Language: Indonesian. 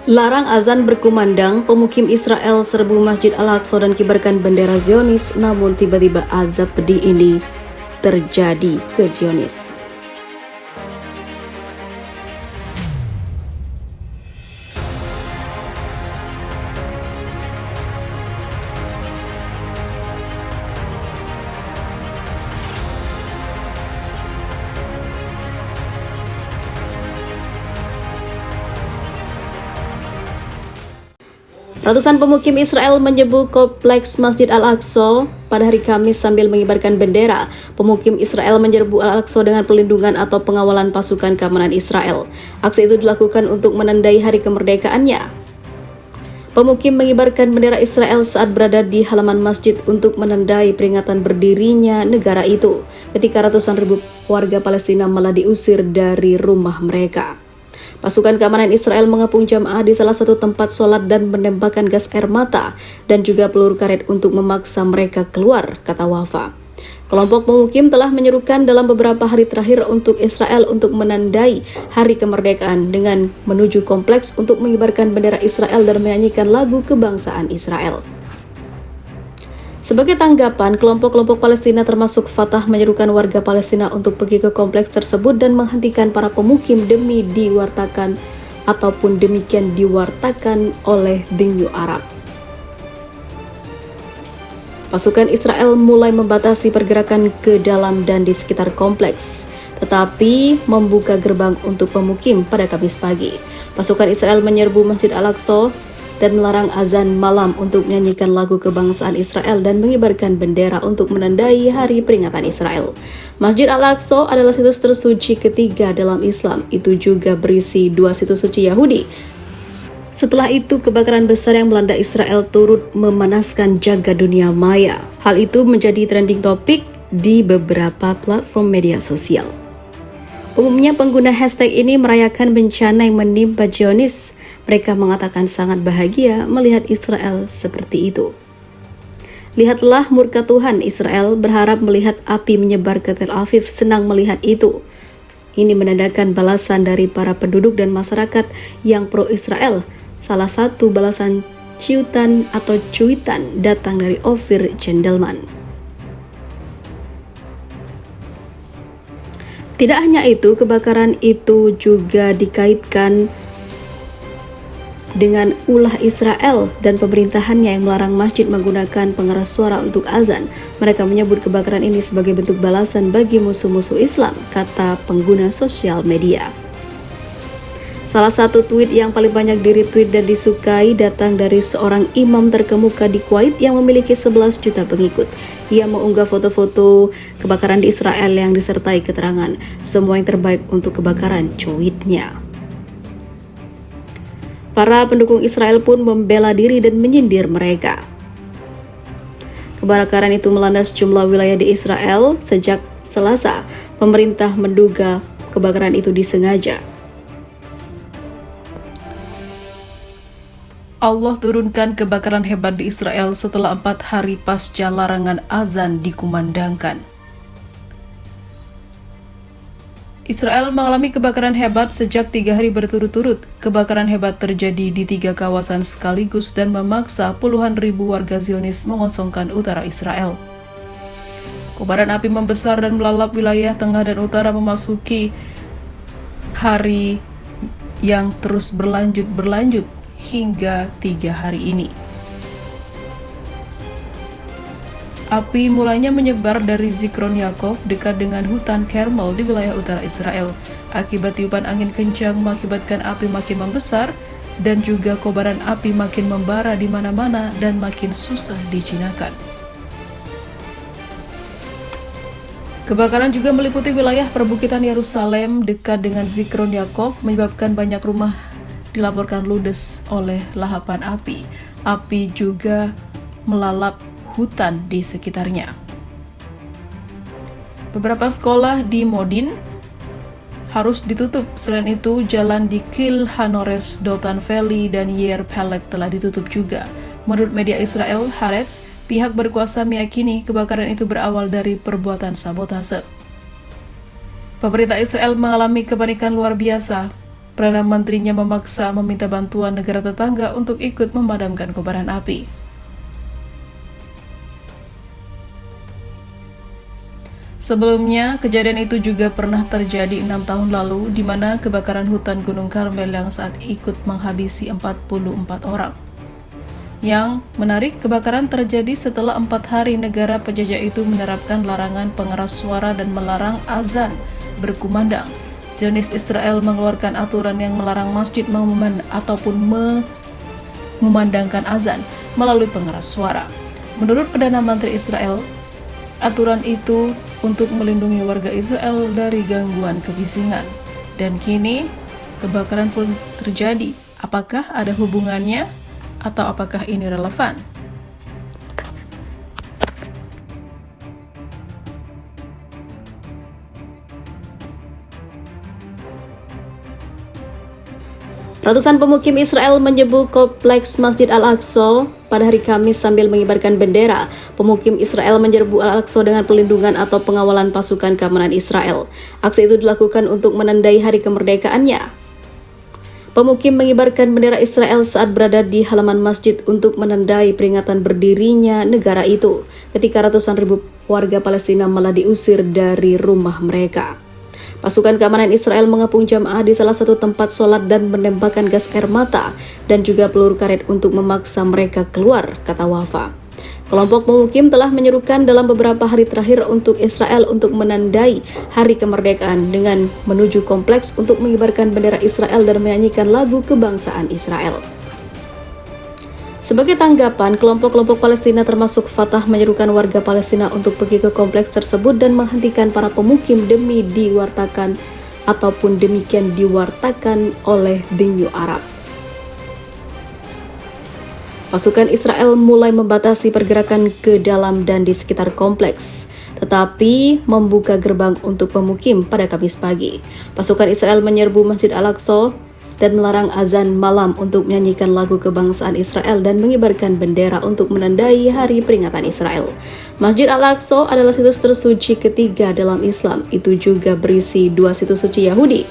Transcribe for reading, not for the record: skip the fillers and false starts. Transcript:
Larang azan berkumandang, pemukim Israel serbu Masjid Al-Aqsa dan kibarkan bendera Zionis, namun tiba-tiba azab pedih ini terjadi ke Zionis. Ratusan pemukim Israel menyerbu kompleks Masjid Al-Aqsa pada hari Kamis sambil mengibarkan bendera. Pemukim Israel menyerbu Al-Aqsa dengan perlindungan atau pengawalan pasukan keamanan Israel. Aksi itu dilakukan untuk menandai hari kemerdekaannya. Pemukim mengibarkan bendera Israel saat berada di halaman masjid untuk menandai peringatan berdirinya negara itu, ketika ratusan ribu warga Palestina malah diusir dari rumah mereka. Pasukan keamanan Israel mengepung jamaah di salah satu tempat sholat dan menembakkan gas air mata dan juga peluru karet untuk memaksa mereka keluar, kata Wafa. Kelompok pemukim telah menyerukan dalam beberapa hari terakhir untuk Israel untuk menandai hari kemerdekaan dengan menuju kompleks untuk mengibarkan bendera Israel dan menyanyikan lagu kebangsaan Israel. Sebagai tanggapan, kelompok-kelompok Palestina termasuk Fatah menyerukan warga Palestina untuk pergi ke kompleks tersebut dan menghentikan para pemukim demikian diwartakan oleh The New Arab. Pasukan Israel mulai membatasi pergerakan ke dalam dan di sekitar kompleks, tetapi membuka gerbang untuk pemukim pada Kamis pagi. Pasukan Israel menyerbu Masjid Al-Aqsa dan melarang azan malam untuk menyanyikan lagu kebangsaan Israel dan mengibarkan bendera untuk menandai hari peringatan Israel. Masjid Al-Aqsa adalah situs tersuci ketiga dalam Islam. Itu juga berisi 2 situs suci Yahudi. Setelah itu, kebakaran besar yang melanda Israel turut memanaskan jagat dunia maya. Hal itu menjadi trending topik di beberapa platform media sosial. Umumnya pengguna hashtag ini merayakan bencana yang menimpa Zionis. Mereka mengatakan sangat bahagia melihat Israel seperti itu. Lihatlah murka Tuhan, Israel berharap melihat api menyebar ke Tel Aviv, senang melihat itu. Ini menandakan balasan dari para penduduk dan masyarakat yang pro-Israel. Salah satu balasan cuitan datang dari Ofir Gendelman. Tidak hanya itu, kebakaran itu juga dikaitkan dengan ulah Israel dan pemerintahannya yang melarang masjid menggunakan pengeras suara untuk azan. Mereka menyebut kebakaran ini sebagai bentuk balasan bagi musuh-musuh Islam, kata pengguna sosial media. Salah satu tweet yang paling banyak di-retweet dan disukai datang dari seorang imam terkemuka di Kuwait yang memiliki 11 juta pengikut. Ia mengunggah foto-foto kebakaran di Israel yang disertai keterangan, "Semua yang terbaik untuk kebakaran," cuitnya. Para pendukung Israel pun membela diri dan menyindir mereka. Kebakaran itu melanda sejumlah wilayah di Israel sejak Selasa. Pemerintah menduga kebakaran itu disengaja. Allah turunkan kebakaran hebat di Israel setelah 4 hari pasca larangan azan dikumandangkan. Israel mengalami kebakaran hebat sejak 3 hari berturut-turut. Kebakaran hebat terjadi di 3 kawasan sekaligus dan memaksa puluhan ribu warga Zionis mengosongkan utara Israel. Kobaran api membesar dan melalap wilayah tengah dan utara memasuki hari yang terus berlanjut hingga 3 hari ini. Api mulanya menyebar dari Zikron Yaakov dekat dengan hutan Carmel di wilayah utara Israel. Akibat tiupan angin kencang mengakibatkan api makin membesar dan juga kobaran api makin membara di mana-mana dan makin susah dijinakan. Kebakaran juga meliputi wilayah perbukitan Yerusalem dekat dengan Zikron Yaakov, menyebabkan banyak rumah dilaporkan ludes oleh lahapan api. Api juga melalap hutan di sekitarnya. Beberapa sekolah di Modin harus ditutup. Selain itu, jalan di Kil Hanores, Dotan Valley, dan Yair Pelek telah ditutup juga. Menurut media Israel, Haaretz, pihak berkuasa meyakini kebakaran itu berawal dari perbuatan sabotase. Pemerintah Israel mengalami kepanikan luar biasa Perdana Menterinya memaksa meminta bantuan negara tetangga untuk ikut memadamkan kobaran api. Sebelumnya, kejadian itu juga pernah terjadi 6 tahun lalu, di mana kebakaran hutan Gunung Karmel yang saat ikut menghabisi 44 orang. Yang menarik, kebakaran terjadi setelah 4 hari negara penjajah itu menerapkan larangan pengeras suara dan melarang azan berkumandang. Zionis Israel mengeluarkan aturan yang melarang masjid memandangkan azan melalui pengeras suara. Menurut Perdana Menteri Israel, aturan itu untuk melindungi warga Israel dari gangguan kebisingan. Dan kini, kebakaran pun terjadi. Apakah ada hubungannya? Atau apakah ini relevan? Ratusan pemukim Israel menyerbu kompleks Masjid Al-Aqsa pada hari Kamis sambil mengibarkan bendera. Pemukim Israel menyerbu Al-Aqsa dengan pelindungan atau pengawalan pasukan keamanan Israel. Aksi itu dilakukan untuk menandai hari kemerdekaannya. Pemukim mengibarkan bendera Israel saat berada di halaman masjid untuk menandai peringatan berdirinya negara itu, ketika ratusan ribu warga Palestina malah diusir dari rumah mereka. Pasukan keamanan Israel mengepung jamaah di salah satu tempat sholat dan menembakkan gas air mata dan juga peluru karet untuk memaksa mereka keluar, kata Wafa. Kelompok pemukim telah menyerukan dalam beberapa hari terakhir untuk Israel untuk menandai hari kemerdekaan dengan menuju kompleks untuk mengibarkan bendera Israel dan menyanyikan lagu kebangsaan Israel. Sebagai tanggapan, kelompok-kelompok Palestina termasuk Fatah menyerukan warga Palestina untuk pergi ke kompleks tersebut dan menghentikan para pemukim demikian diwartakan oleh The New Arab. Pasukan Israel mulai membatasi pergerakan ke dalam dan di sekitar kompleks, tetapi membuka gerbang untuk pemukim pada Kamis pagi. Pasukan Israel menyerbu Masjid Al-Aqsa dan melarang azan malam untuk menyanyikan lagu kebangsaan Israel dan mengibarkan bendera untuk menandai hari peringatan Israel. Masjid Al-Aqsa adalah situs tersuci ketiga dalam Islam. Itu juga berisi 2 situs suci Yahudi,